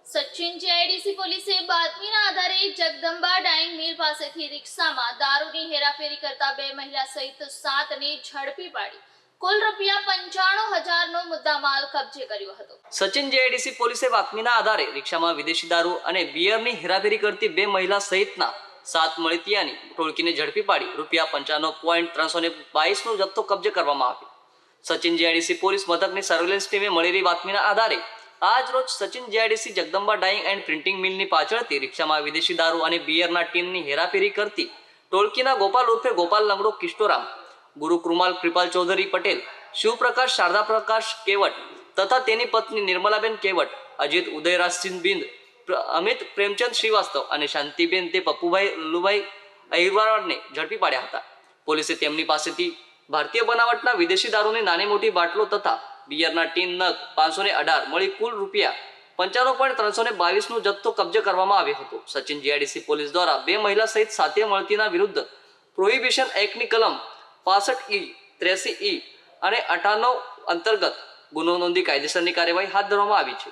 Sachin GIDC પોલીસે બાતમીના આધારે જગદંબા ડાઇંગ મિલ પાસેથી રિક્ષામાં દારૂની હેરાફેરી કરતા 2 મહિલા સહિત 7ને ઝડપી પાડી કુલ ₹95,000નો મુદ્દામાલ કબજે કર્યો હતો। સચિન જીઆઈડીસી પોલીસે બાતમીના આધારે રિક્ષામાં વિદેશી દારૂ અને બિયરની હેરાફેરી કરતી 2 મહિલા સહિતના 7 મળતિયાની ટોળકીને ઝડપી પાડી ₹95,322નો જથ્થો કબજે કરવામાં આવ્યો। સચિન જીઆઈડીસી પોલીસ મથકની સર્વેલન્સ ટીમે મળેલી બાતમીના આધારે આજ રોજ Sachin GIDC Jagdamba dyeing and printing મિલની પાછળથી રિક્ષામાં વિદેશી દારૂ અને બિયરના ટીનની હેરાફેરી કરતી ટોળકીના ગોપાલ ઉર્ફે ગોપાલ લંગડો કિસ્ટોરામ, ગુરુ કૃમાલ કૃપાલ ચૌધરી પટેલ, શિવપ્રકાશ શારદા પ્રકાશ કેવટ તથા તેની પત્ની નિર્મલાબેન કેવટ, અજીત ઉદયરાજસિંહ બિંદ, અમિત પ્રેમચંદ શ્રીવાસ્તવ અને શાંતિબેન તે પપ્પુભાઈ લલ્લુભાઈ અહિરવાડને ઝડપી પાડ્યા હતા। પોલીસે તેમની પાસેથી ભારતીય બનાવટના વિદેશી દારૂની નાની મોટી બાટલો તથા બિયરના ટીન નગ 518 મળી કુલ ₹95,322નો જથ્થો કબજે કરવામાં આવ્યો હતો। સચિન જીઆઈડીસી પોલીસ દ્વારા 2 મહિલા સહિત 7 મળતીના વિરુદ્ધ પ્રોહિબિશન એક્ટની કલમ 65E, 83E અને 98 અંતર્ગત ગુનો નોંધી કાયદેસરની કાર્યવાહી હાથ ધરવામાં આવી છે।